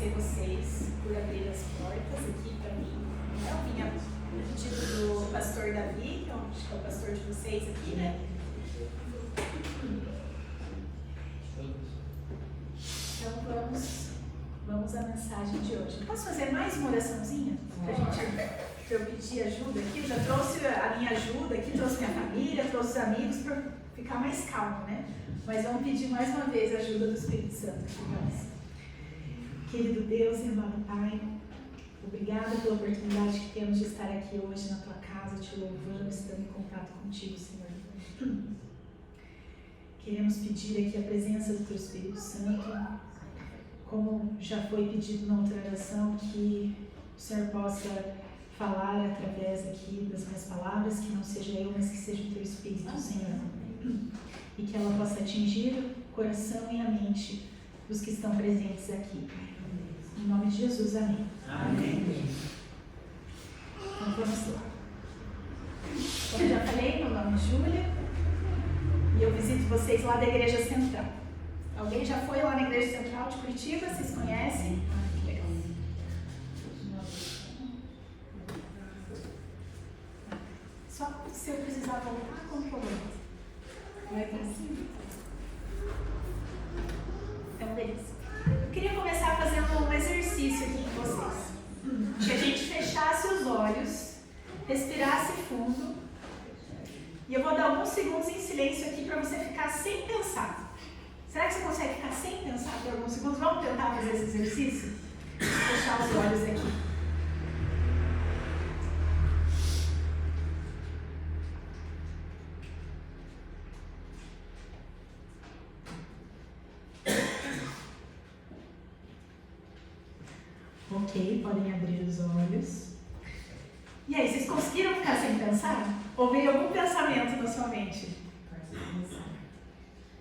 agradecer vocês por abrir as portas aqui para mim. Eu vim a pedido do pastor Davi, que acho que é o pastor de vocês aqui, né? Então vamos à mensagem de hoje. Posso fazer mais uma oraçãozinha? Para eu pedir ajuda aqui? Eu já trouxe a minha ajuda aqui, trouxe minha família, trouxe os amigos para ficar mais calmo, né? Mas vamos pedir mais uma vez a ajuda do Espírito Santo aqui para nós. Querido Deus e amado Pai, obrigada pela oportunidade que temos de estar aqui hoje na tua casa, te louvando, estando em contato contigo, Senhor. Queremos pedir aqui a presença do teu Espírito Santo, como já foi pedido na outra oração, que o Senhor possa falar através aqui das minhas palavras, que não seja eu, mas que seja o teu Espírito, Senhor. E que ela possa atingir o coração e a mente dos que estão presentes aqui. Em nome de Jesus, amém. Amém. Então vamos lá. Como eu já falei, meu nome é Júlia e eu visito vocês lá da Igreja Central. Alguém já foi lá na Igreja Central de Curitiba? Vocês conhecem? Que legal. Só se eu precisar voltar, como que eu volto? Vai para cima? Então, beleza. Eu queria começar fazendo um exercício aqui com vocês. Que a gente fechasse os olhos, respirasse fundo. E eu vou dar alguns segundos em silêncio aqui para você ficar sem pensar. Será que você consegue ficar sem pensar por alguns segundos? Vamos tentar fazer esse exercício? Fechar os olhos aqui. Ok, podem abrir os olhos. E aí, vocês conseguiram ficar sem pensar? Ou veio algum pensamento na sua mente?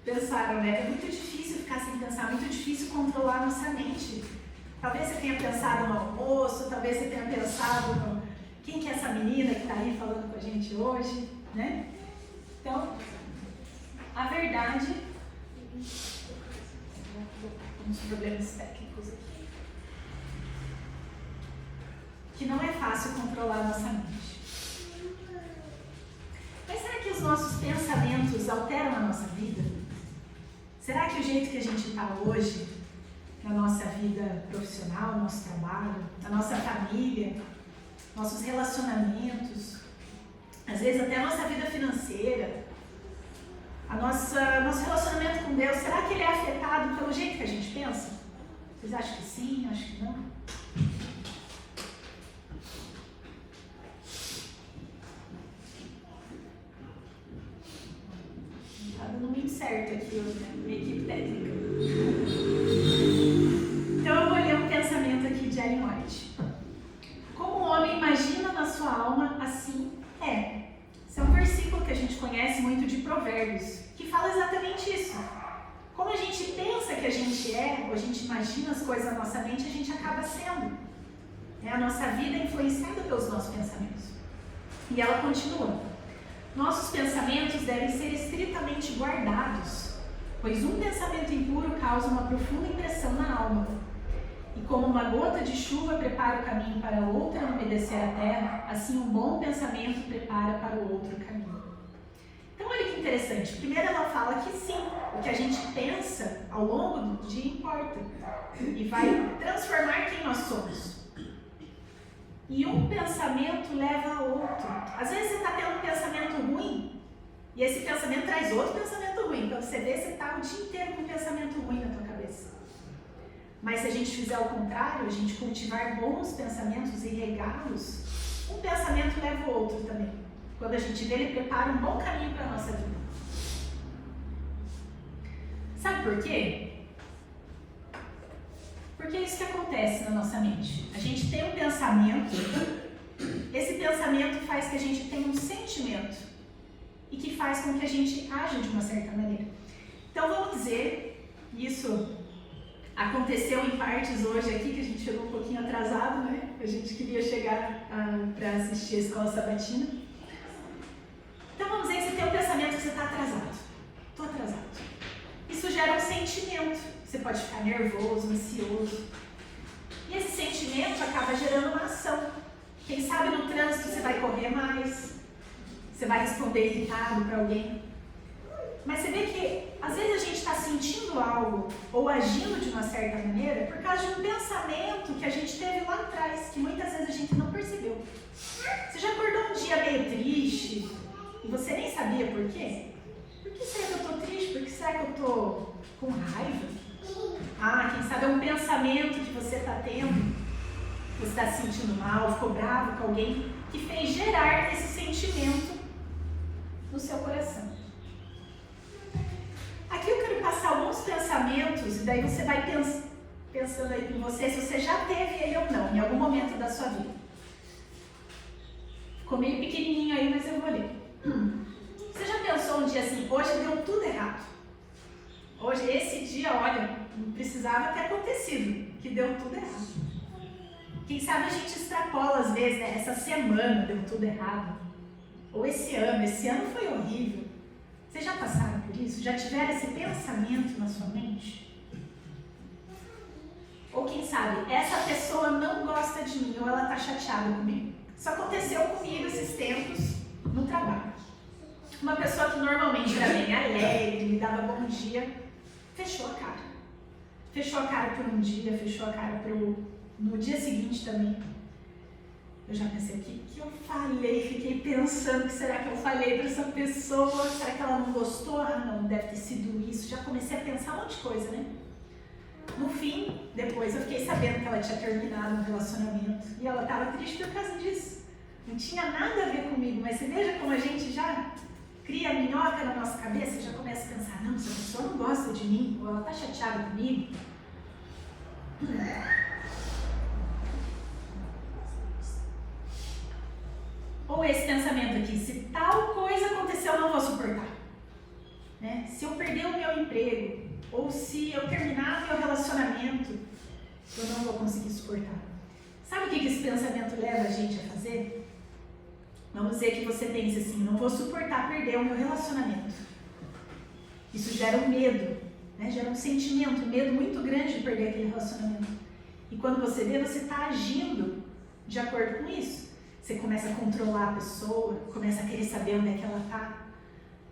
Pensaram, né? É muito difícil ficar sem pensar, muito difícil controlar a nossa mente. Talvez você tenha pensado no almoço, talvez você tenha pensado no... Quem que é essa menina que está aí falando com a gente hoje, né? Então, a verdade... Uns problemas técnicos aqui. Que não é fácil controlar a nossa mente. Mas será que os nossos pensamentos alteram a nossa vida? Será que o jeito que a gente está hoje, na nossa vida profissional, no nosso trabalho, na nossa família, nossos relacionamentos, às vezes até a nossa vida financeira, nosso relacionamento com Deus, será que ele é afetado pelo jeito que a gente pensa? Vocês acham que sim? Acho que não? Não muito certo aqui, minha equipe técnica. Então eu vou ler um pensamento aqui de Ellen White. Como o homem imagina na sua alma, assim é. Esse é um versículo que a gente conhece muito de Provérbios, que fala exatamente isso. Como a gente pensa que a gente é, ou a gente imagina as coisas na nossa mente, a gente acaba sendo. A nossa vida é influenciada pelos nossos pensamentos. E ela continua. Nossos pensamentos devem ser estritamente guardados, pois um pensamento impuro causa uma profunda impressão na alma. E como uma gota de chuva prepara o caminho para outra umedecer a terra, assim um bom pensamento prepara para o outro caminho. Então olha que interessante, primeiro ela fala que sim, o que a gente pensa ao longo do dia importa e vai transformar quem nós somos. E um pensamento leva a outro. Às vezes você está tendo um pensamento ruim e esse pensamento traz outro pensamento ruim. Então você vê, você está o dia inteiro com um pensamento ruim na tua cabeça. Mas se a gente fizer o contrário, a gente cultivar bons pensamentos e regá-los, um pensamento leva o outro também. Quando a gente vê, ele prepara um bom caminho para a nossa vida. Sabe por quê? Porque é isso que acontece na nossa mente. A gente tem um pensamento, esse pensamento faz que a gente tenha um sentimento e que faz com que a gente aja de uma certa maneira. Então vamos dizer, isso aconteceu em partes hoje aqui, que a gente chegou um pouquinho atrasado, né? A gente queria chegar para assistir a escola sabatina. Então vamos dizer que você tem um pensamento que você está atrasado. Estou atrasado. Isso gera um sentimento. Você pode ficar nervoso, ansioso. E esse sentimento acaba gerando uma ação. Quem sabe no trânsito você vai correr mais, você vai responder irritado para alguém. Mas você vê que às vezes a gente está sentindo algo ou agindo de uma certa maneira por causa de um pensamento que a gente teve lá atrás, que muitas vezes a gente não percebeu. Você já acordou um dia meio triste e você nem sabia por quê? Por que será que eu estou triste? Por que será que eu estou com raiva? Ah, quem sabe é um pensamento que você está tendo, você está se sentindo mal, ficou bravo com alguém, que fez gerar esse sentimento no seu coração. Aqui eu quero passar alguns pensamentos e daí você vai pensando aí em você se você já teve ele ou não, em algum momento da sua vida. Ficou meio pequenininho aí, mas eu vou ler. Você já pensou um dia assim, hoje deu tudo errado? Hoje, esse dia, olha, não precisava ter acontecido, que deu tudo errado. Quem sabe a gente extrapola às vezes, né? Essa semana deu tudo errado. Ou esse ano foi horrível. Vocês já passaram por isso? Já tiveram esse pensamento na sua mente? Ou quem sabe, essa pessoa não gosta de mim ou ela está chateada comigo. Isso aconteceu comigo esses tempos no trabalho. Uma pessoa que normalmente era bem alegre, me dava bom dia, fechou a cara. Fechou a cara por um dia, fechou a cara no dia seguinte também. Eu já pensei, o que eu falei? Fiquei pensando, o que será que eu falei para essa pessoa? Será que ela não gostou? Ah, não, deve ter sido isso. Já comecei a pensar um monte de coisa, né? No fim, depois eu fiquei sabendo que ela tinha terminado um relacionamento. E ela estava triste por causa disso. Não tinha nada a ver comigo, mas você veja como a gente já cria minhoca na nossa cabeça e já começa a pensar, não, essa pessoa não gosta de mim, ou ela está chateada comigo. Ou esse pensamento aqui, se tal coisa aconteceu, eu não vou suportar. Né? Se eu perder o meu emprego, ou se eu terminar meu relacionamento, eu não vou conseguir suportar. Sabe o que esse pensamento leva a gente a fazer? Vamos dizer que você pense assim, não vou suportar perder o meu relacionamento. Isso gera um medo, né? Gera um sentimento, um medo muito grande de perder aquele relacionamento. E quando você vê, você está agindo de acordo com isso. Você começa a controlar a pessoa, começa a querer saber onde é que ela está.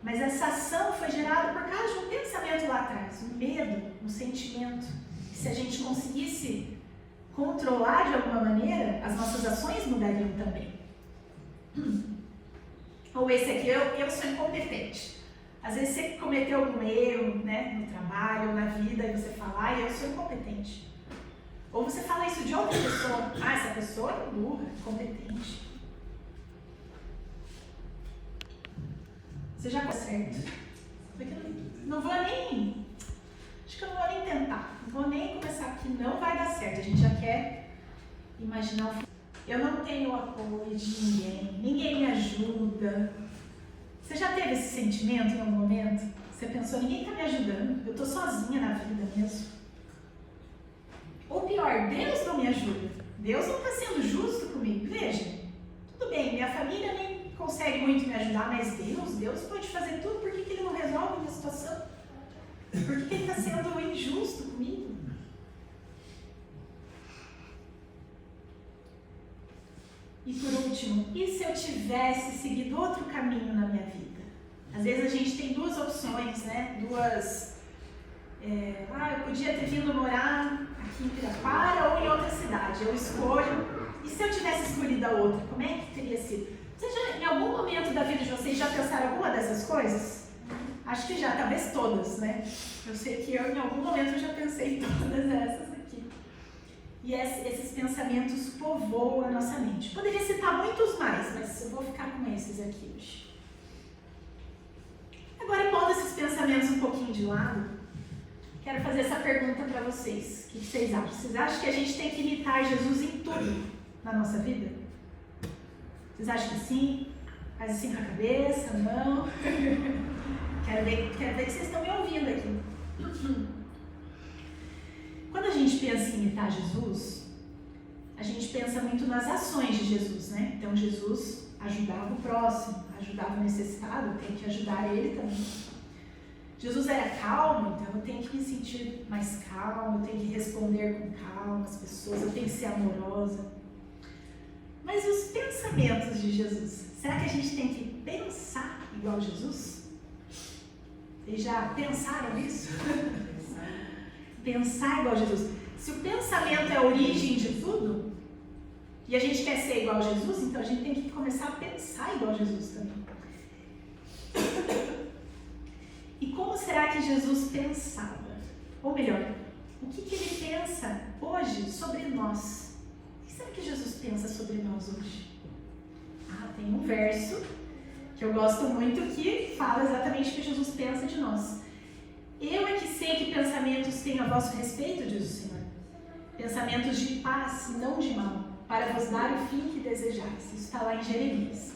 Mas essa ação foi gerada por causa de um pensamento lá atrás, um medo, um sentimento. E se a gente conseguisse controlar de alguma maneira, as nossas ações mudariam também. Ou esse aqui, eu sou incompetente. Às vezes você cometeu algum erro, né, no trabalho ou na vida e você fala, eu sou incompetente. Ou você fala isso de outra pessoa, essa pessoa é burra, incompetente. Você já está certo. Não vou nem, acho que eu não vou nem tentar, não vou nem começar porque não vai dar certo. A gente já quer imaginar o futuro. Eu não tenho o apoio de ninguém me ajuda. Você já teve esse sentimento em algum momento? Você pensou, ninguém está me ajudando, eu estou sozinha na vida mesmo. Ou pior, Deus não me ajuda. Deus não está sendo justo comigo. Veja, tudo bem, minha família nem consegue muito me ajudar, mas Deus pode fazer tudo. Por que Ele não resolve a minha situação? Por que Ele está sendo injusto comigo? E por último, e se eu tivesse seguido outro caminho na minha vida? Às vezes a gente tem duas opções, né? Eu podia ter vindo morar aqui em Pirapara ou em outra cidade. Eu escolho. E se eu tivesse escolhido a outra, como é que teria sido? Em algum momento da vida de vocês já pensaram alguma dessas coisas? Acho que já, talvez todas, né? Eu sei que eu em algum momento já pensei em todas essas aqui. E esses pensamentos povoam a nossa mente. Poderia citar muitos mais, mas eu vou ficar com esses aqui hoje. Agora, pondo esses pensamentos um pouquinho de lado, quero fazer essa pergunta para vocês. O que vocês acham? Vocês acham que a gente tem que imitar Jesus em tudo na nossa vida? Vocês acham que sim? Faz assim com a cabeça, não? Quero ver que vocês estão me ouvindo aqui. Quando a gente pensa em imitar Jesus, a gente pensa muito nas ações de Jesus, né? Então Jesus ajudava o próximo, ajudava o necessitado, tem que ajudar ele também. Jesus era calmo, então eu tenho que me sentir mais calmo, eu tenho que responder com calma às pessoas, eu tenho que ser amorosa. Mas os pensamentos de Jesus, será que a gente tem que pensar igual Jesus? Vocês já pensaram nisso? Pensar igual Jesus. Se o pensamento é a origem de tudo, e a gente quer ser igual a Jesus, então a gente tem que começar a pensar igual a Jesus também. E como será que Jesus pensava? Ou melhor, o que ele pensa hoje sobre nós? O que será que Jesus pensa sobre nós hoje? Tem um verso que eu gosto muito que fala exatamente o que Jesus pensa de nós. Eu é que sei que pensamentos tenho a vosso respeito, diz o Senhor. Pensamentos de paz, não de mal, para vos dar o fim que desejais. Isso está lá em Jeremias.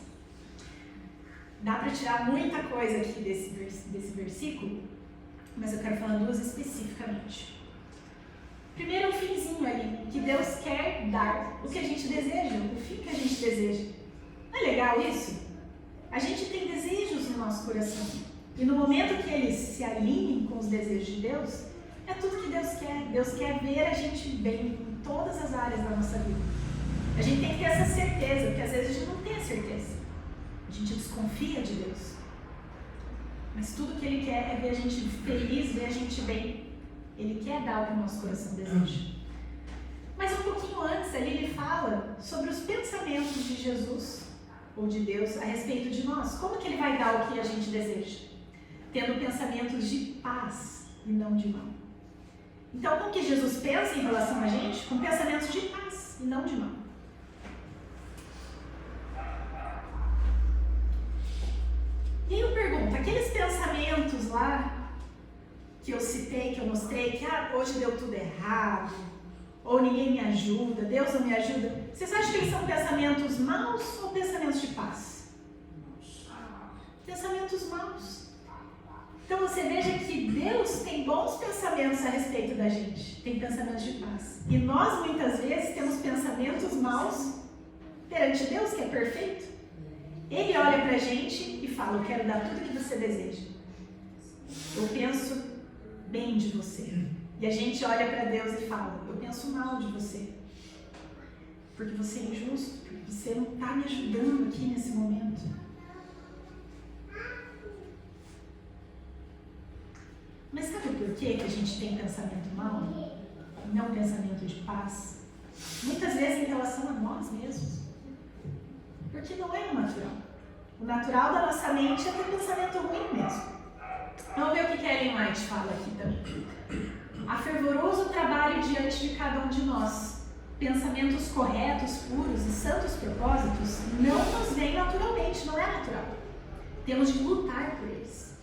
Dá para tirar muita coisa aqui desse versículo, mas eu quero falar duas especificamente. Primeiro, o finzinho ali, que Deus quer dar o que a gente deseja, o fim que a gente deseja. Não é legal isso? A gente tem desejos no nosso coração. E no momento que eles se alinhem com os desejos de Deus, é tudo que Deus quer. Deus quer ver a gente bem em todas as áreas da nossa vida. A gente tem que ter essa certeza, porque às vezes a gente não tem a certeza. A gente desconfia de Deus. Mas tudo que Ele quer é ver a gente feliz, ver a gente bem. Ele quer dar o que o nosso coração deseja. Mas um pouquinho antes ali ele fala sobre os pensamentos de Jesus, ou de Deus, a respeito de nós. Como que Ele vai dar o que a gente deseja? Tendo pensamentos de paz e não de mal. Então, como que Jesus pensa em relação a gente? Com pensamentos de paz e não de mal. E aí eu pergunto, aqueles pensamentos lá que eu citei, que eu mostrei, que hoje deu tudo errado, ou ninguém me ajuda, Deus não me ajuda, vocês acham que eles são pensamentos maus ou pensamentos de paz? Pensamentos maus. Então você veja que Deus tem bons pensamentos a respeito da gente, tem pensamentos de paz. E nós muitas vezes temos pensamentos maus perante Deus, que é perfeito. Ele olha pra gente e fala, eu quero dar tudo que você deseja. Eu penso bem de você. E a gente olha para Deus e fala, eu penso mal de você. Porque você é injusto, porque você não está me ajudando aqui nesse momento. Mas sabe por que a gente tem pensamento mal? E não pensamento de paz? Muitas vezes em relação a nós mesmos. Porque não é o natural. O natural da nossa mente é ter pensamento ruim mesmo. Vamos ver o que Ellen White fala aqui também. Há fervoroso trabalho diante de cada um de nós. Pensamentos corretos, puros e santos propósitos não nos vêm naturalmente, não é natural. Temos de lutar por eles.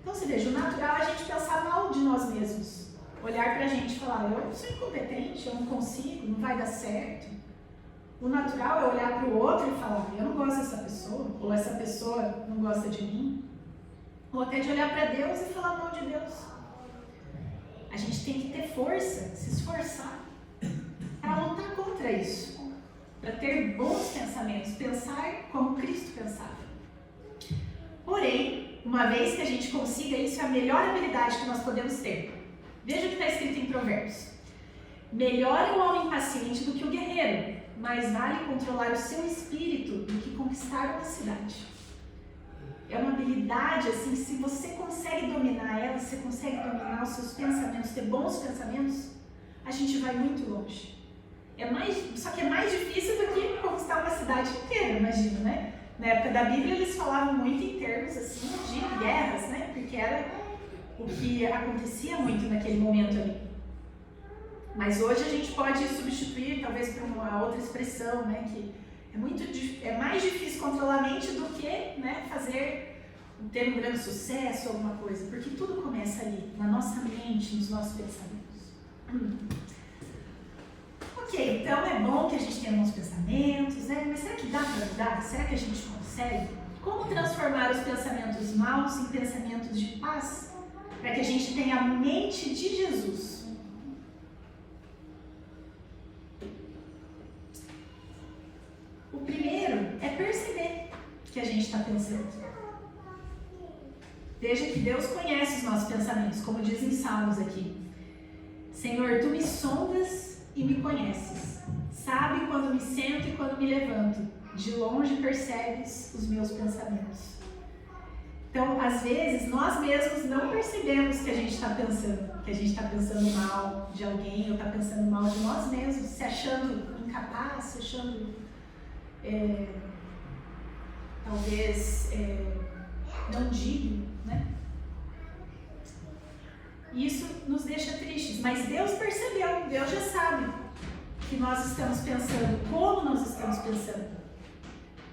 Então você veja, o natural é a gente pensar mal de nós mesmos. Olhar pra gente e falar, eu sou incompetente, eu não consigo, não vai dar certo. O natural é olhar para o outro e falar, eu não gosto dessa pessoa, ou essa pessoa não gosta de mim. Ou até de olhar para Deus e falar mal de Deus. A gente tem que ter força, se esforçar para lutar contra isso. Para ter bons pensamentos, pensar como Cristo pensava. Porém, uma vez que a gente consiga isso, é a melhor habilidade que nós podemos ter. Veja o que está escrito em Provérbios. Melhor é o homem paciente do que o guerreiro, mais vale controlar o seu espírito do que conquistar uma cidade. É uma habilidade, assim, que se você consegue dominar ela, você consegue dominar os seus pensamentos, ter bons pensamentos, a gente vai muito longe. Só que é mais difícil do que conquistar uma cidade inteira, imagina, né? Na época da Bíblia eles falavam muito em termos, assim, de guerras, né? Porque era o que acontecia muito naquele momento ali. Mas hoje a gente pode substituir, talvez, por uma outra expressão, né? Que é mais difícil controlar a mente do que, né, ter um grande sucesso ou alguma coisa, porque tudo começa ali, na nossa mente, nos nossos pensamentos. Ok, então é bom que a gente tenha bons pensamentos, né? Mas será que dá para mudar? Será que a gente consegue? Como transformar os pensamentos maus em pensamentos de paz? Para que a gente tenha a mente de Jesus. O primeiro é perceber que a gente está pensando. Veja que Deus conhece os nossos pensamentos, como dizem Salmos aqui. Senhor, tu me sondas e me conheces. Sabe quando me sento e quando me levanto. De longe percebes os meus pensamentos. Então, às vezes, nós mesmos não percebemos que a gente está pensando. Que a gente está pensando mal de alguém ou está pensando mal de nós mesmos. Se achando incapaz, se achando, talvez, não digno, né? Isso nos deixa tristes, mas Deus percebeu, Deus já sabe que nós estamos pensando, como nós estamos pensando.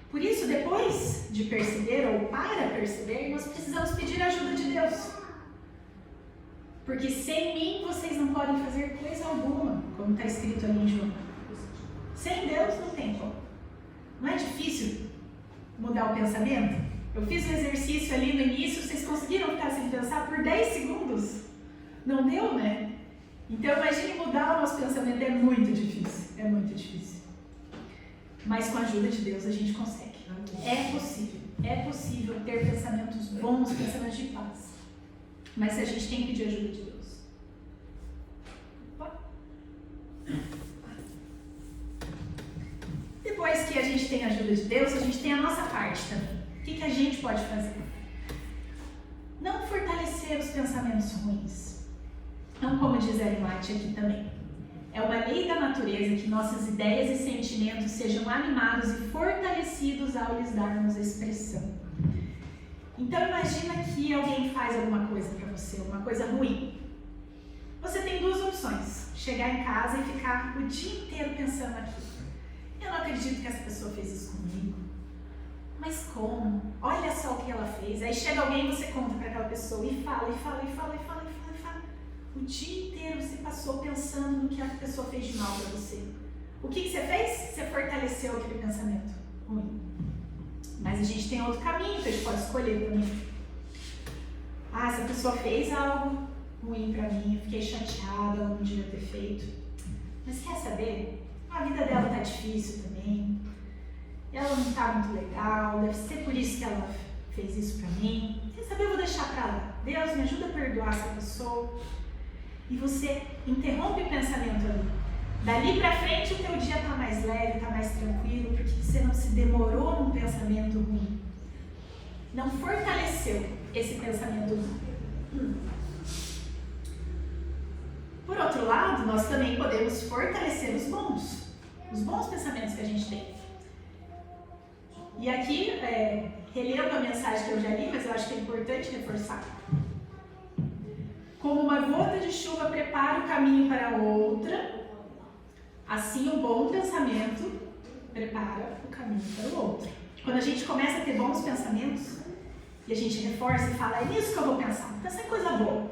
Por isso, depois de perceber, ou para perceber, nós precisamos pedir a ajuda de Deus. Porque sem mim vocês não podem fazer coisa alguma, como está escrito ali em João. Sem Deus não tem como. Não é difícil mudar o pensamento? Eu fiz um exercício ali no início, vocês conseguiram ficar sem pensar por 10 segundos? Não deu, né? Então imagine mudar o nosso pensamento, é muito difícil, é muito difícil. Mas com a ajuda de Deus a gente consegue. É possível ter pensamentos bons, pensamentos de paz. Mas a gente tem que pedir a ajuda de Deus. Depois que a gente tem a ajuda de Deus, a gente tem a nossa parte também. O que a gente pode fazer? Não fortalecer os pensamentos ruins. Não, como diz Ellen White aqui também. É uma lei da natureza que nossas ideias e sentimentos sejam animados e fortalecidos ao lhes darmos expressão. Então imagina que alguém faz alguma coisa para você, uma coisa ruim. Você tem duas opções: chegar em casa e ficar o dia inteiro pensando naquilo. Eu não acredito que essa pessoa fez isso comigo. Mas como? Olha só o que ela fez. Aí chega alguém e você conta para aquela pessoa e fala. O dia inteiro você passou pensando no que a pessoa fez de mal para você. O que você fez? Você fortaleceu aquele pensamento ruim. Mas a gente tem outro caminho que a gente pode escolher também. Essa pessoa fez algo ruim para mim, eu fiquei chateada, ela não devia ter feito. Mas quer saber? A vida dela tá difícil também. Ela não tá muito legal, deve ser por isso que ela fez isso para mim. Quer saber? Eu vou deixar para lá. Deus, me ajuda a perdoar essa pessoa. E você interrompe o pensamento ali. Dali para frente o teu dia está mais leve, está mais tranquilo, porque você não se demorou num pensamento ruim. Não fortaleceu esse pensamento ruim. Por outro lado, nós também podemos fortalecer os bons pensamentos que a gente tem. E aqui, relendo a mensagem que eu já li, mas eu acho que é importante reforçar. Como uma gota de chuva prepara o caminho para outra, assim o bom pensamento prepara o caminho para o outro. Quando a gente começa a ter bons pensamentos, e a gente reforça e fala, é nisso que eu vou pensar em coisa boa.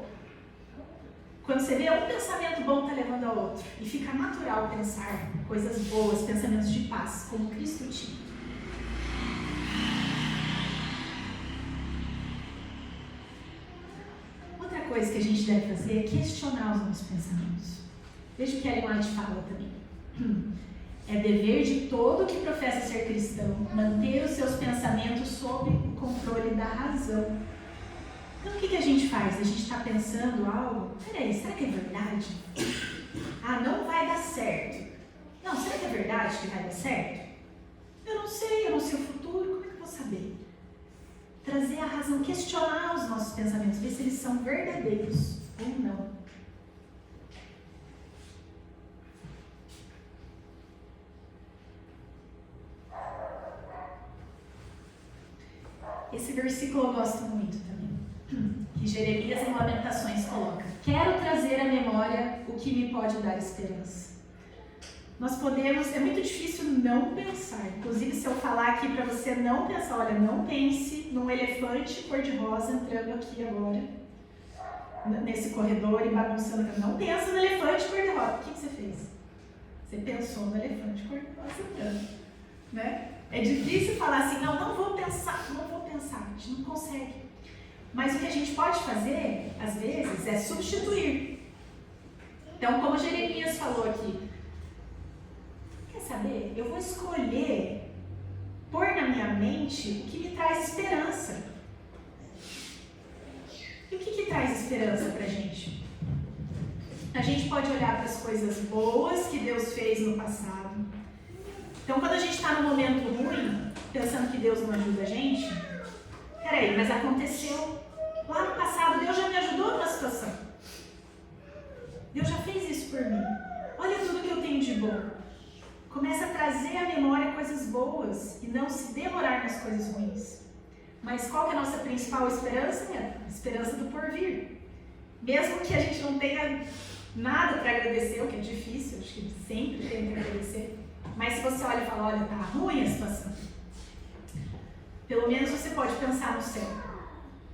Quando você vê um pensamento bom está levando ao outro, e fica natural pensar coisas boas, pensamentos de paz, como Cristo tinha. Coisa que a gente deve fazer é questionar os nossos pensamentos. Veja o que Ellen White fala também. É dever de todo que professa ser cristão manter os seus pensamentos sob o controle da razão. Então o que a gente faz? A gente está pensando algo, peraí, será que é verdade? Não vai dar certo. Não, será que é verdade que vai dar certo? Eu não sei o futuro, como é que eu vou saber? Trazer a razão, questionar os nossos pensamentos, ver se eles são verdadeiros ou não. Esse versículo eu gosto muito também, que Jeremias em Lamentações coloca: quero trazer à memória o que me pode dar esperança. Nós podemos, é muito difícil não pensar. Inclusive, se eu falar aqui para você não pensar, olha, não pense num elefante cor-de-rosa entrando aqui agora, nesse corredor e bagunçando. Não pensa no elefante cor-de-rosa. O que você fez? Você pensou no elefante cor-de-rosa entrando, né? É difícil falar assim, não vou pensar, a gente não consegue. Mas o que a gente pode fazer, às vezes, é substituir. Então, como Jeremias falou aqui, quer saber? Eu vou escolher pôr na minha mente o que me traz esperança. esperança pra gente? A gente pode olhar para as coisas boas que Deus fez no passado. Então, quando a gente está num momento ruim, pensando que Deus não ajuda a gente, peraí, mas aconteceu lá no passado, Deus já me ajudou numa situação. Deus já fez isso por mim. Olha tudo que eu tenho de bom. Começa a trazer à memória coisas boas e não se demorar nas coisas ruins. Mas qual que é a nossa principal esperança? É a esperança do porvir. Mesmo que a gente não tenha nada para agradecer, o que é difícil, acho que sempre tem que agradecer. Mas se você olha e fala, olha, tá ruim a situação, pelo menos você pode pensar no céu.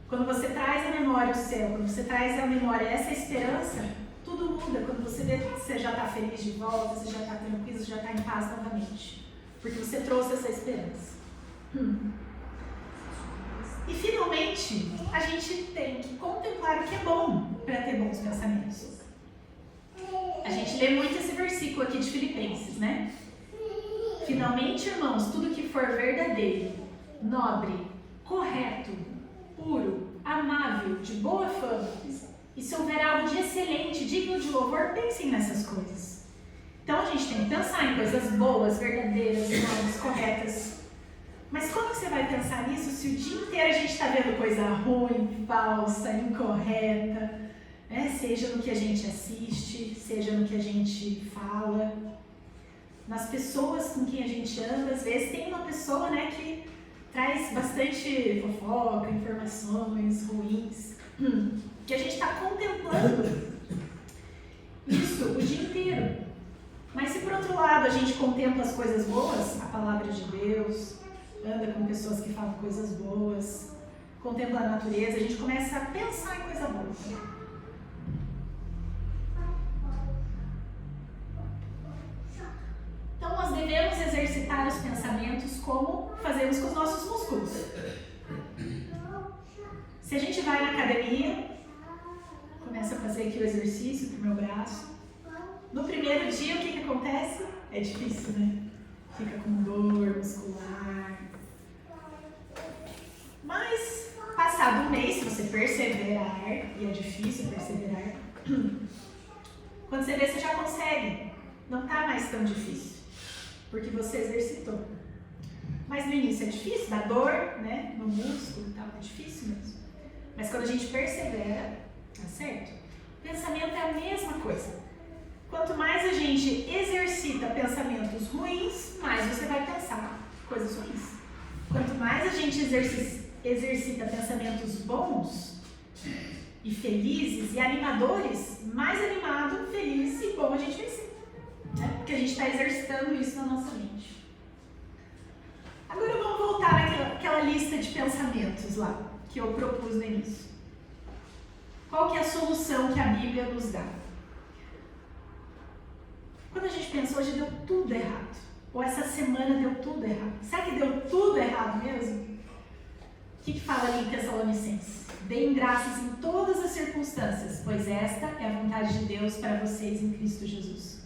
Quando você traz à memória o céu, quando você traz à memória essa esperança, tudo muda. Quando você vê que você já está feliz de volta, você já está tranquilo, você já está em paz novamente. Porque você trouxe essa esperança. E finalmente, a gente tem que contemplar o que é bom para ter bons pensamentos. A gente lê muito esse versículo aqui de Filipenses, né? Finalmente, irmãos, tudo que for verdadeiro, nobre, correto, puro, amável, de boa fama, e se houver algo de excelente, digno de louvor, pensem nessas coisas. Então a gente tem que pensar em coisas boas, verdadeiras, nobres, corretas. Mas como que você vai pensar nisso se o dia inteiro a gente está vendo coisa ruim, falsa, incorreta, né? Seja no que a gente assiste, seja no que a gente fala. Nas pessoas com quem a gente anda, às vezes tem uma pessoa, né, que traz bastante fofoca, informações ruins, que a gente está contemplando isso o dia inteiro. Mas se por outro lado a gente contempla as coisas boas, a palavra de Deus, anda com pessoas que falam coisas boas, contempla a natureza, a gente começa a pensar em coisa boa. Então nós devemos exercitar os pensamentos como fazemos com os nossos músculos. Se a gente vai na academia, começa a fazer aqui o exercício pro meu braço. No primeiro dia, o que acontece? É difícil, né? Fica com dor muscular. Mas, passado um mês, se você perseverar, e é difícil perseverar, quando você vê, você já consegue. Não tá mais tão difícil, porque você exercitou. Mas no início é difícil, dá dor, né? No músculo e tal, é difícil mesmo. Mas quando a gente persevera, tá certo? Pensamento é a mesma coisa. Quanto mais a gente exercita pensamentos ruins, mais você vai pensar coisas ruins. Quanto mais a gente exercita pensamentos bons e felizes e animadores, mais animado, feliz e bom a gente vai ser. Né? Porque a gente está exercitando isso na nossa mente. Agora vamos voltar naquela lista de pensamentos lá, que eu propus no início. Qual que é a solução que a Bíblia nos dá? Quando a gente pensa, hoje deu tudo errado, ou essa semana deu tudo errado, será que deu tudo errado mesmo? O que fala ali em Tessalonicenses? Deem graças em todas as circunstâncias, pois esta é a vontade de Deus para vocês em Cristo Jesus.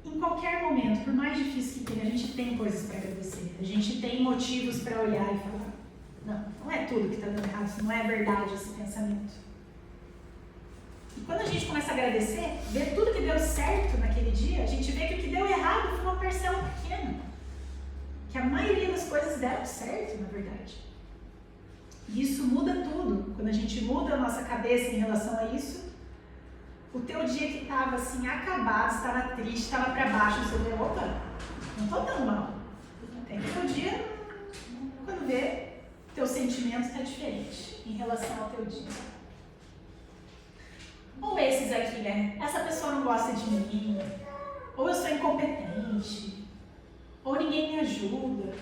Em qualquer momento, por mais difícil que tenha, a gente tem coisas para agradecer, a gente tem motivos para olhar e falar, não é tudo que está dando errado, não é verdade esse pensamento. E quando a gente começa a agradecer, ver tudo que deu certo naquele dia, a gente vê que o que deu errado foi uma parcela pequena. Que a maioria das coisas deram certo, na verdade. E isso muda tudo. Quando a gente muda a nossa cabeça em relação a isso, o teu dia que estava assim, acabado, estava triste, estava para baixo, você vê, opa, não estou tão mal. Tem que o teu dia, quando vê, teu sentimento está diferente em relação ao teu dia. Ou esses aqui, né? Essa pessoa não gosta de mim, ou eu sou incompetente, ou ninguém me ajuda.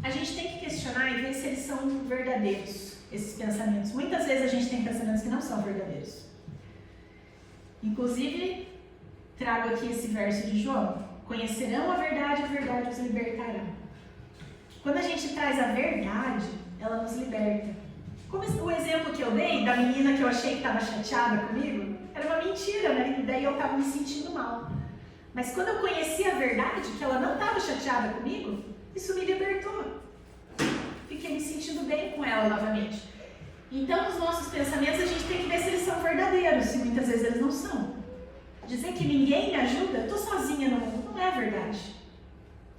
A gente tem que questionar e ver se eles são verdadeiros, esses pensamentos. Muitas vezes a gente tem pensamentos que não são verdadeiros. Inclusive, trago aqui esse verso de João. Conhecerão a verdade os libertará. Quando a gente traz a verdade, ela nos liberta. Como o exemplo que eu dei da menina que eu achei que estava chateada comigo, era uma mentira, né? E daí eu estava me sentindo mal. Mas quando eu conheci a verdade, que ela não estava chateada comigo, isso me libertou. Fiquei me sentindo bem com ela novamente. Então, os nossos pensamentos, a gente tem que ver se eles são verdadeiros, e muitas vezes eles não são. Dizer que ninguém me ajuda, estou sozinha no mundo, não é verdade.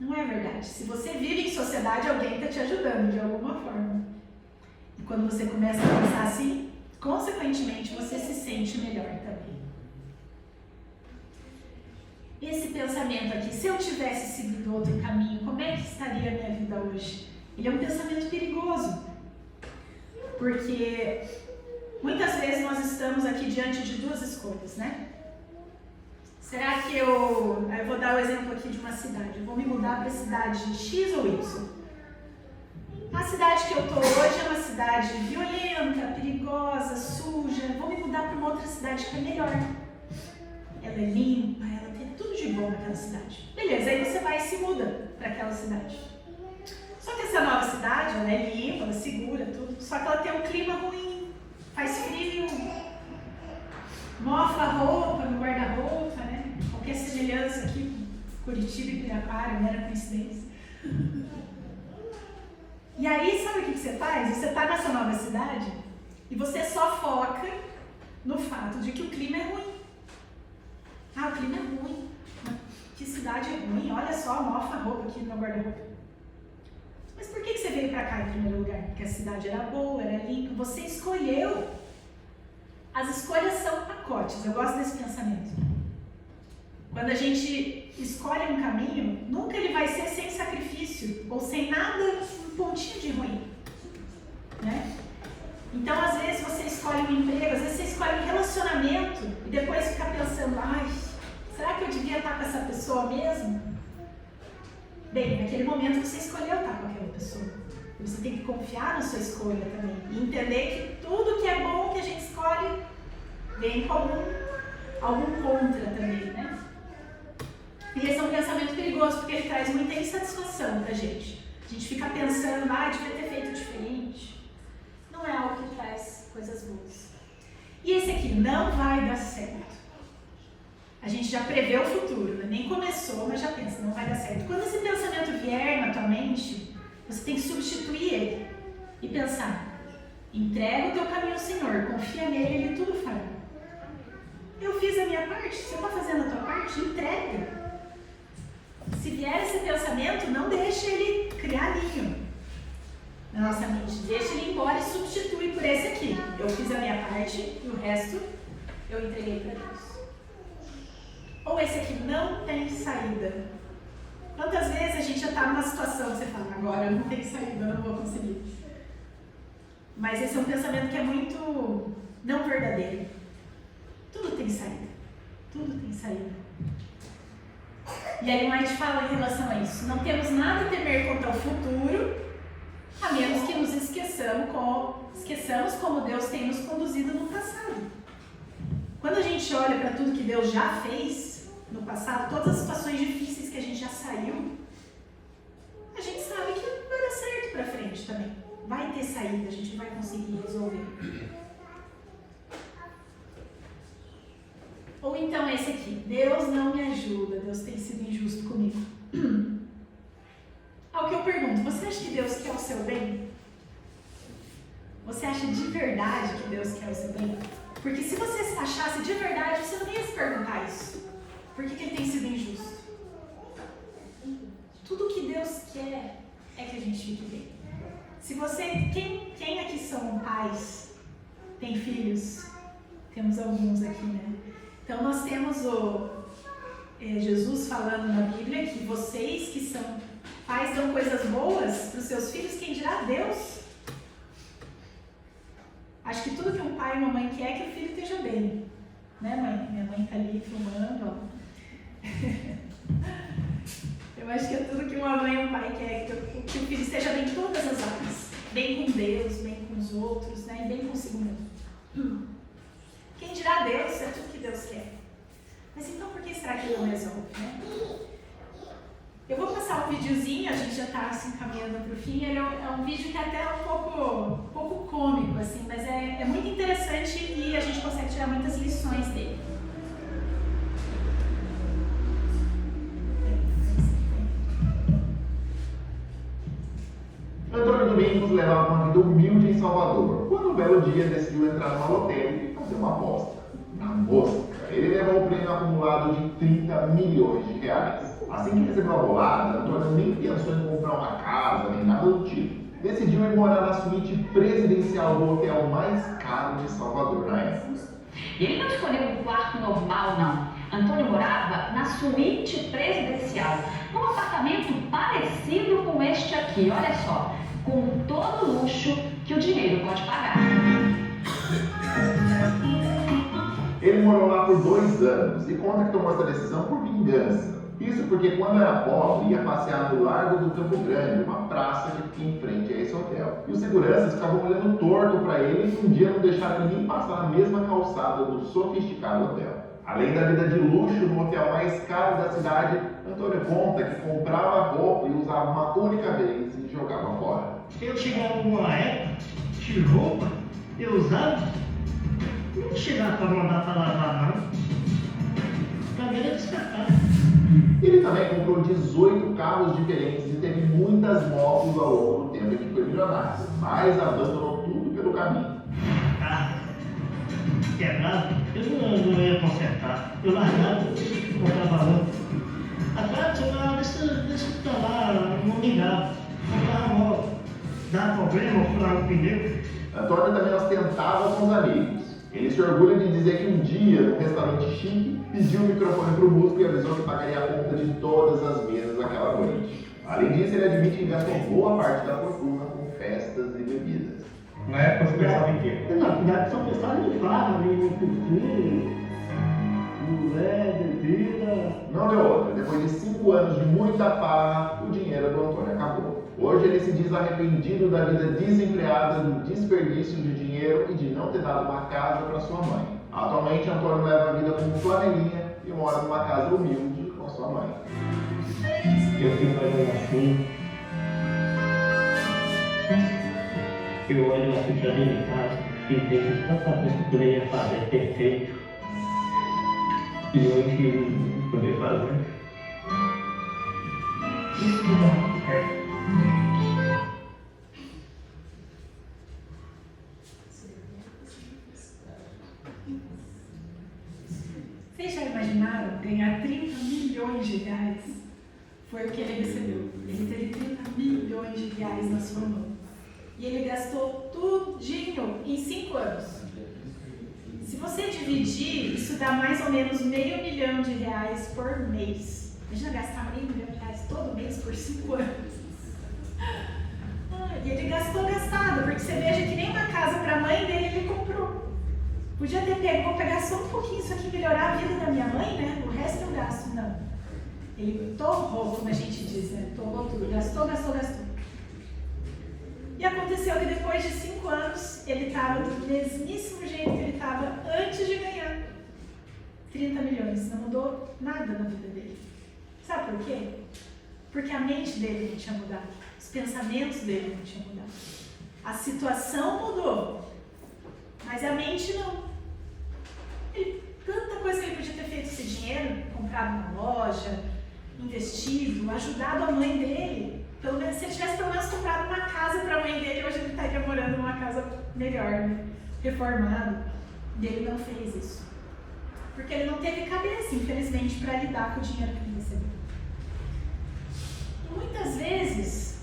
Não é verdade. Se você vive em sociedade, alguém está te ajudando de alguma forma. E quando você começa a pensar assim, consequentemente, você se sente melhor também. Esse pensamento aqui, se eu tivesse seguido outro caminho, como é que estaria a minha vida hoje? Ele é um pensamento perigoso. Porque muitas vezes nós estamos aqui diante de duas escolhas, né? Será que eu vou dar o exemplo aqui de uma cidade, eu vou me mudar para a cidade X ou Y? A cidade que eu estou hoje é uma cidade violenta, perigosa, suja, vou me mudar para uma outra cidade que é melhor. Ela é limpa, ela tem tudo de bom naquela cidade. Beleza, aí você vai e se muda para aquela cidade. Só que essa nova cidade, ela é limpa, ela segura tudo, só que ela tem um clima ruim, faz frio, mofa a roupa no guarda-roupa, né? Qualquer semelhança aqui com Curitiba e Pirapara, não era coincidência. E aí, sabe o que você faz? Você está nessa nova cidade e você só foca no fato de que o clima é ruim. Ah, o clima é ruim. Que cidade é ruim, olha só, mofa a roupa aqui no guarda-roupa. Mas por que você veio para cá em primeiro lugar? Porque a cidade era boa, era limpa, você escolheu. As escolhas são pacotes, eu gosto desse pensamento. Quando a gente escolhe um caminho, nunca ele vai ser sem sacrifício, ou sem nada, um pontinho de ruim. Né? Então, às vezes você escolhe um emprego, às vezes você escolhe um relacionamento, e depois fica pensando, ai, será que eu devia estar com essa pessoa mesmo? Bem, naquele momento você escolheu estar com aquela pessoa. Você tem que confiar na sua escolha também. E entender que tudo que é bom que a gente escolhe vem com algum contra também, né? E esse é um pensamento perigoso, porque ele traz muita insatisfação pra gente. A gente fica pensando, devia ter feito diferente. Não é algo que traz coisas boas. E esse aqui, não vai dar certo. A gente já prevê o futuro, né? Nem começou, mas já pensa, não vai dar certo. Quando esse pensamento vier na tua mente, você tem que substituir ele e pensar, entrega o teu caminho ao Senhor, confia nele, ele tudo fará. Eu fiz a minha parte, você está fazendo a tua parte? Entrega. Se vier esse pensamento, não deixe ele criar ninho na nossa mente. Deixa ele ir embora e substitui por esse aqui. Eu fiz a minha parte e o resto eu entreguei para Deus. Ou esse aqui, não tem saída. Quantas vezes a gente já está numa situação que você fala, agora não tem saída, eu não vou conseguir. Mas esse é um pensamento que é muito não verdadeiro. Tudo tem saída. Tudo tem saída. E Ellen White fala em relação a isso. Não temos nada a temer quanto ao futuro, a menos que nos esqueçamos como Deus tem nos conduzido no passado. Quando a gente olha para tudo que Deus já fez no passado, todas as situações difíceis que a gente já saiu, a gente sabe que vai dar certo para frente também. Vai ter saída, a gente vai conseguir resolver. Ou então esse aqui, Deus não me ajuda, Deus tem sido injusto comigo. Ao que eu pergunto, você acha que Deus quer o seu bem? Você acha de verdade que Deus quer o seu bem? Porque se você achasse de verdade, você não ia se perguntar isso. Por que ele tem sido injusto? Tudo que Deus quer é que a gente fique bem. Se você, quem aqui são pais, tem filhos? Temos alguns aqui, né? Então nós temos Jesus falando na Bíblia que vocês que são pais dão coisas boas para os seus filhos, quem dirá Deus? Acho que tudo que um pai e uma mãe quer é que o filho esteja bem. Né, mãe? Minha mãe está ali filmando, ó. Eu acho que é tudo que uma mãe e um pai quer, que o filho esteja bem em todas as áreas. Bem com Deus, bem com os outros, né? E bem consigo mesmo. Quem dirá Deus é tudo que Deus quer. Mas então por que será que ele não resolve, né? Eu vou passar um videozinho, a gente já está assim, caminhando para o fim. Ele é um vídeo que é até um pouco cômico, assim, mas é muito interessante e a gente consegue tirar muitas lições dele. Antônio Domingos levava uma vida humilde em Salvador. Quando belo dia decidiu entrar numa lotérica e fazer uma aposta. Na mosca, ele levou o prêmio acumulado de 30 milhões de reais. Assim que recebeu a bolada, Antônio nem pensou em comprar uma casa, nem nada do tipo. Decidiu ir morar na suíte presidencial do hotel mais caro de Salvador na época. E ele não escolheu um quarto normal, não. Antônio morava na suíte presidencial, num apartamento parecido com este aqui, olha só, com todo o luxo que o dinheiro pode pagar. Ele morou lá por 2 anos e conta que tomou essa decisão por vingança. Isso porque quando era pobre ia passear no Largo do Campo Grande, uma praça que fica em frente a esse hotel. E os seguranças ficavam olhando torto para ele e um dia não deixaram ninguém passar na mesma calçada do sofisticado hotel. Além da vida de luxo no hotel mais caro da cidade, Antônio conta que comprava roupa e usava uma única vez e jogava fora. Eu chegava numa época de roupa, eu usava, não chegava para mandar para lavar não. Para mim era descartável. Ele também comprou 18 carros diferentes e teve muitas motos ao longo do tempo em que foi milionário, mas abandonou tudo pelo caminho. Quebrado, eu não ia consertar. Eu largava, comprava outro. Agora deixa pra lá, não ligava. Comprava moto, dava problema, furar o pneu. Antônio também ostentava com os amigos. Ele se orgulha de dizer que um dia, num restaurante chique, pediu o microfone para o músico e avisou que pagaria a conta de todas as mesas naquela noite. Além disso, ele admite que gastou boa parte da fortuna com festas e bebidas. Na época você pensava em quê? Na verdade, só pensava em farra, em piscina, mulher, bebida. Não deu outra. Depois de 5 anos de muita farra, o dinheiro do Antônio acabou. Hoje ele se diz arrependido da vida desempregada, do desperdício de dinheiro e de não ter dado uma casa para sua mãe. Atualmente, Antônio leva a vida como flanelinha e mora numa casa humilde com sua mãe. Eu fico olhando assim. Eu olho a ficha dele em casa e vejo tanta coisa que eu poderia fazer perfeito. E hoje não poder fazer. Isso não dá certo. Vocês já imaginaram ganhar 30 milhões de reais? Foi o que ele recebeu. Ele teve 30 milhões de reais na sua mão. E ele gastou tudinho em 5 anos. Se você dividir, isso dá mais ou menos R$500 mil por mês. Imagina gastar R$500 mil todo mês por 5 anos. E ele gastou gastado, porque você veja que nem uma casa para a mãe dele ele comprou. Podia ter pego, vou pegar só um pouquinho isso aqui, melhorar a vida da minha mãe, né? O resto eu gasto, não. Ele torrou, como a gente diz, né? Torrou tudo, gastou. E aconteceu que depois de 5 anos, ele estava do mesmíssimo jeito que ele estava antes de ganhar 30 milhões. Não mudou nada na vida dele. Sabe por quê? Porque a mente dele não tinha mudado. Os pensamentos dele não tinham mudado. A situação mudou, mas a mente não. Tanta coisa que ele podia ter feito esse dinheiro, comprado uma loja, investido, ajudado a mãe dele. Pelo menos, se ele tivesse pelo menos comprado uma casa para a mãe dele, hoje ele estaria morando numa casa melhor, né? Reformado. E ele não fez isso. Porque ele não teve cabeça, infelizmente, para lidar com o dinheiro que ele recebeu. Muitas vezes,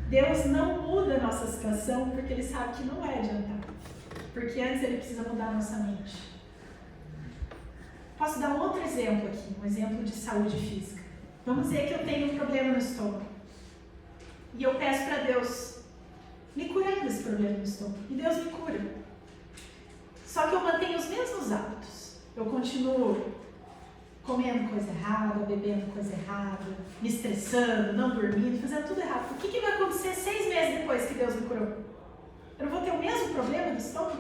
Deus não muda a nossa situação porque Ele sabe que não vai adiantar. Porque antes Ele precisa mudar a nossa mente. Posso dar um outro exemplo aqui, um exemplo de saúde física. Vamos dizer que eu tenho um problema no estômago. E eu peço para Deus me curar desse problema no estômago. E Deus me cura. Só que eu mantenho os mesmos hábitos. Eu continuo comendo coisa errada, bebendo coisa errada, me estressando, não dormindo, fazendo tudo errado. O que vai acontecer 6 meses depois que Deus me curou? Eu não vou ter o mesmo problema do estômago?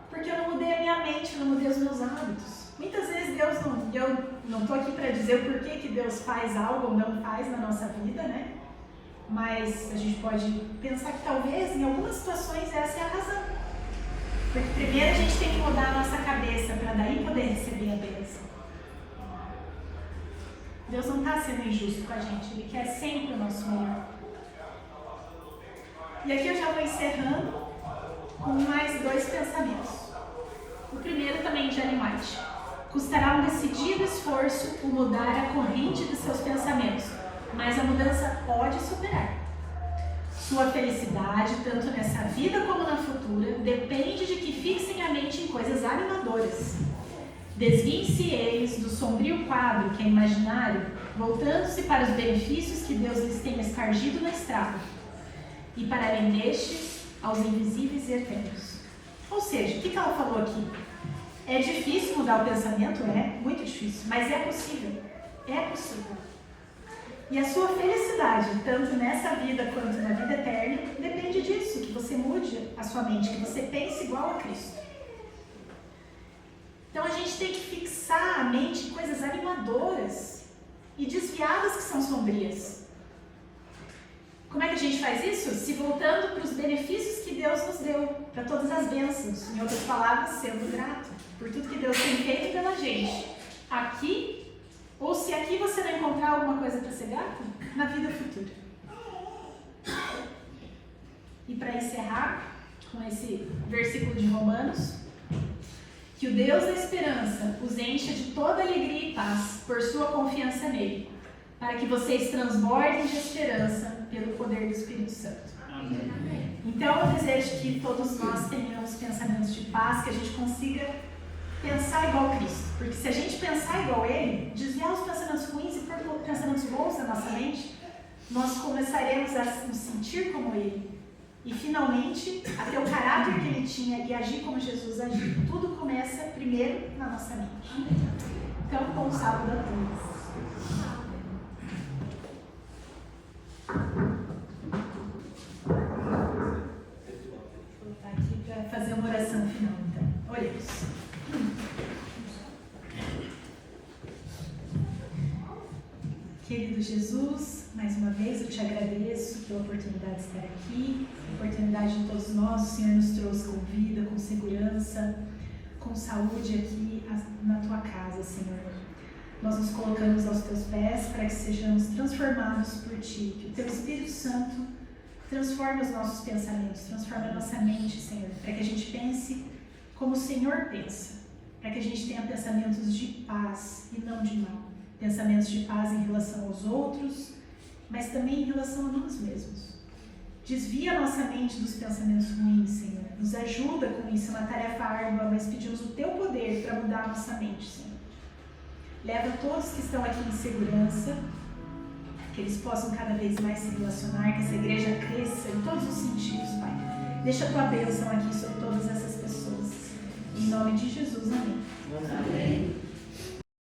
Porque eu não mudei a minha mente, eu não mudei os meus hábitos. Muitas vezes Deus não... Eu não estou aqui para dizer o porquê que Deus faz algo ou não faz na nossa vida, né? Mas a gente pode pensar que talvez em algumas situações essa é a razão. Porque primeiro a gente tem que mudar a nossa cabeça para daí poder receber a bênção. Deus não está sendo injusto com a gente, Ele quer sempre o nosso melhor. E aqui eu já vou encerrando com mais 2 pensamentos. O primeiro também de Ellen White. Custará um decidido esforço o mudar a corrente de seus pensamentos, mas a mudança pode superar. Sua felicidade, tanto nessa vida como na futura, depende de que fixem a mente em coisas animadoras. Desviem-se eles do sombrio quadro que é imaginário, voltando-se para os benefícios que Deus lhes tem espargido na estrada, e para além destes, aos invisíveis e eternos. Ou seja, o que ela falou aqui? É difícil mudar o pensamento? É, muito difícil, mas é possível. É possível. E a sua felicidade, tanto nessa vida quanto na vida eterna, depende disso, que você mude a sua mente, que você pense igual a Cristo. Então a gente tem que fixar a mente em coisas animadoras e desviadas que são sombrias. Como é que a gente faz isso? Se voltando para os benefícios que Deus nos deu, para todas as bênçãos. Em outras palavras, sendo grato por tudo que Deus tem feito pela gente. Aqui, ou se aqui você não encontrar alguma coisa para ser grato, na vida futura. E para encerrar com esse versículo de Romanos, que o Deus da esperança os encha de toda alegria e paz por sua confiança nele, para que vocês transbordem de esperança pelo poder do Espírito Santo. Amém. Então eu desejo que todos nós tenhamos pensamentos de paz, que a gente consiga pensar igual a Cristo. Porque se a gente pensar igual a Ele, desviar os pensamentos ruins e pôr pensamentos bons na nossa mente, nós começaremos a nos sentir como Ele. E finalmente, a ter o caráter que Ele tinha e agir como Jesus agiu. Tudo começa primeiro na nossa mente. Então, bom sábado a todos. Vou voltar aqui para fazer uma oração final, então. Oremos. Querido Jesus, mais uma vez eu te agradeço pela oportunidade de estar aqui, a oportunidade de todos nós, o Senhor nos trouxe com vida, com segurança, com saúde aqui na tua casa, Senhor. Nós nos colocamos aos teus pés para que sejamos transformados por ti, que o teu Espírito Santo transforme os nossos pensamentos, transforme a nossa mente, Senhor, para que a gente pense como o Senhor pensa, para que a gente tenha pensamentos de paz e não de mal. Pensamentos de paz em relação aos outros, mas também em relação a nós mesmos. Desvia a nossa mente dos pensamentos ruins, Senhor. Nos ajuda com isso, é uma tarefa árdua, mas pedimos o teu poder para mudar a nossa mente, Senhor. Leva todos que estão aqui em segurança, que eles possam cada vez mais se relacionar, que essa igreja cresça em todos os sentidos, Pai. Deixa a tua bênção aqui sobre todas essas pessoas. Em nome de Jesus, amém.